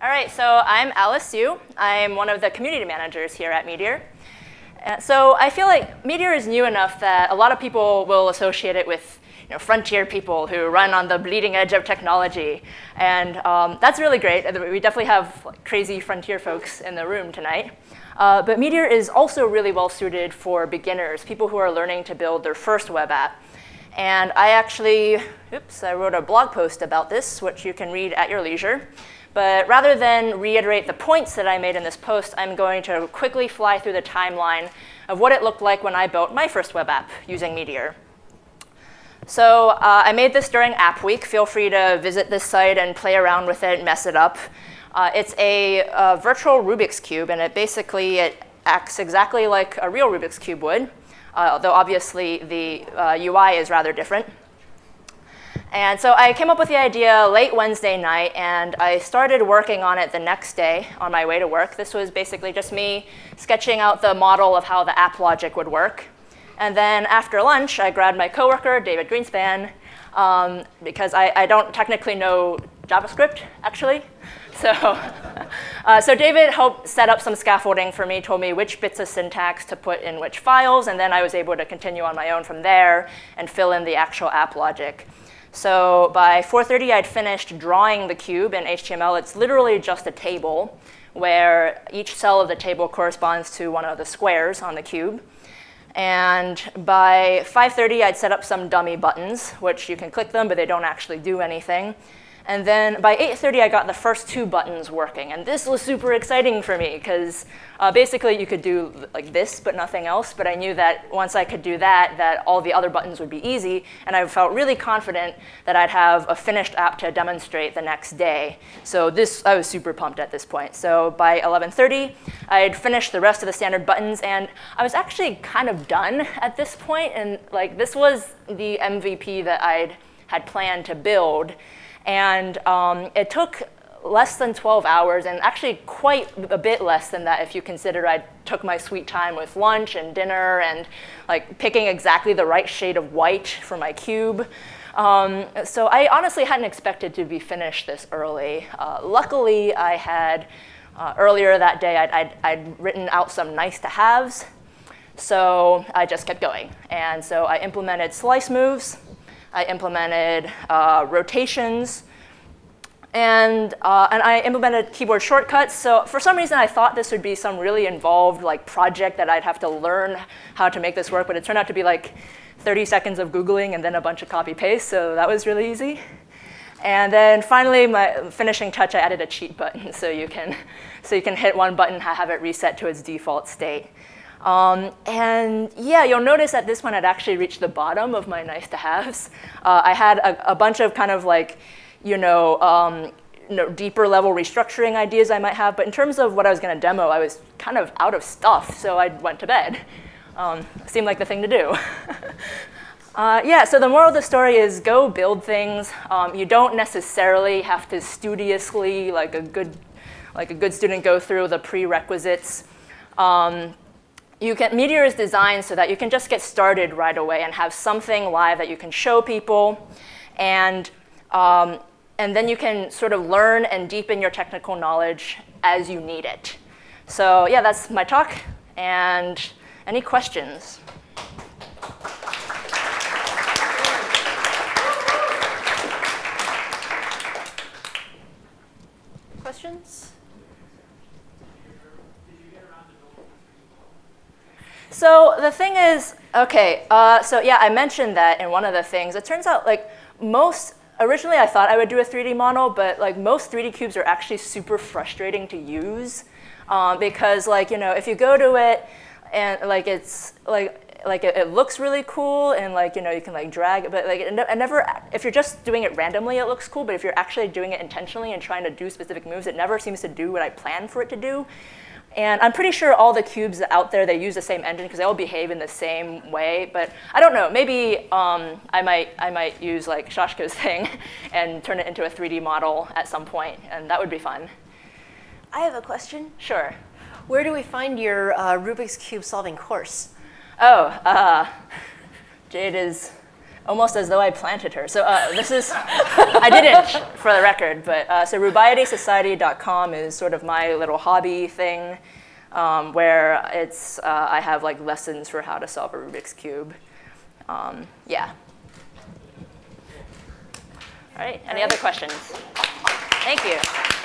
All right, so I'm Alice Yu. I'm one of the community managers here at Meteor. So I feel like Meteor is new enough that a lot of people will associate it with frontier people who run on the bleeding edge of technology. And that's really great. We definitely have crazy frontier folks in the room tonight. But Meteor is also really well suited for beginners, people who are learning to build their first web app. And I actually, I wrote a blog post about this, which you can read at your leisure. But rather than reiterate the points that I made in this post, I'm going to quickly fly through the timeline of what it looked like when I built my first web app using Meteor. So I made this during App Week. Feel free to visit this site and play around with it, mess it up. It's a virtual Rubik's Cube, and it acts exactly like a real Rubik's Cube would, though obviously the UI is rather different. And so I came up with the idea late Wednesday night, and I started working on it the next day on my way to work. This was basically just me sketching out the model of how the app logic would work. And then after lunch, I grabbed my coworker, David Greenspan, because I don't technically know JavaScript, actually. So David helped set up some scaffolding for me, told me which bits of syntax to put in which files, and then I was able to continue on my own from there and fill in the actual app logic. So by 4:30, I'd finished drawing the cube in HTML. It's literally just a table where each cell of the table corresponds to one of the squares on the cube. And by 5:30, I'd set up some dummy buttons, which you can click them, but they don't actually do anything. And then by 8:30, I got the first 2 buttons working. And this was super exciting for me, because basically you could do like this, but nothing else. But I knew that once I could do that, that all the other buttons would be easy. And I felt really confident that I'd have a finished app to demonstrate the next day. So I was super pumped at this point. So by 11:30, I had finished the rest of the standard buttons. And I was actually kind of done at this point. And this was the MVP that I had planned to build. And it took less than 12 hours, and actually quite a bit less than that if you consider I took my sweet time with lunch and dinner and picking exactly the right shade of white for my cube. So I honestly hadn't expected to be finished this early. Luckily, I had, earlier that day, I'd written out some nice-to-haves. So I just kept going. And so I implemented slice moves. I implemented rotations, and I implemented keyboard shortcuts. So for some reason, I thought this would be some really involved project that I'd have to learn how to make this work, but it turned out to be 30 seconds of Googling and then a bunch of copy-paste, so that was really easy. And then finally, my finishing touch, I added a cheat button, so you can hit one button, have it reset to its default state. And yeah, you'll notice that this one had actually reached the bottom of my nice-to-haves. I had a bunch of kind of deeper level restructuring ideas I might have, but in terms of what I was going to demo, I was kind of out of stuff, so I went to bed. Seemed like the thing to do. Yeah, so the moral of the story is go build things. You don't necessarily have to studiously, like a good student, go through the prerequisites. Meteor is designed so that you can just get started right away and have something live that you can show people. And then you can sort of learn and deepen your technical knowledge as you need it. So yeah, that's my talk. And any questions? Questions? So the thing is, OK, so yeah, I mentioned that in one of the things. It turns out originally I thought I would do a 3D model, but most 3D cubes are actually super frustrating to use. Because if you go to it and it looks really cool and you can drag it, but it never, if you're just doing it randomly, it looks cool. But if you're actually doing it intentionally and trying to do specific moves, it never seems to do what I planned for it to do. And I'm pretty sure all the cubes out there, they use the same engine because they all behave in the same way. But I don't know. Maybe I might use Shashka's thing and turn it into a 3D model at some point, and that would be fun. I have a question. Sure. Where do we find your Rubik's Cube solving course? Oh, Jade is Almost as though I planted her. So this is, I didn't, for the record, but so rubaiyadesociety.com is sort of my little hobby thing, where it's, I have like lessons for how to solve a Rubik's Cube. Yeah. All right, any other questions? Thank you.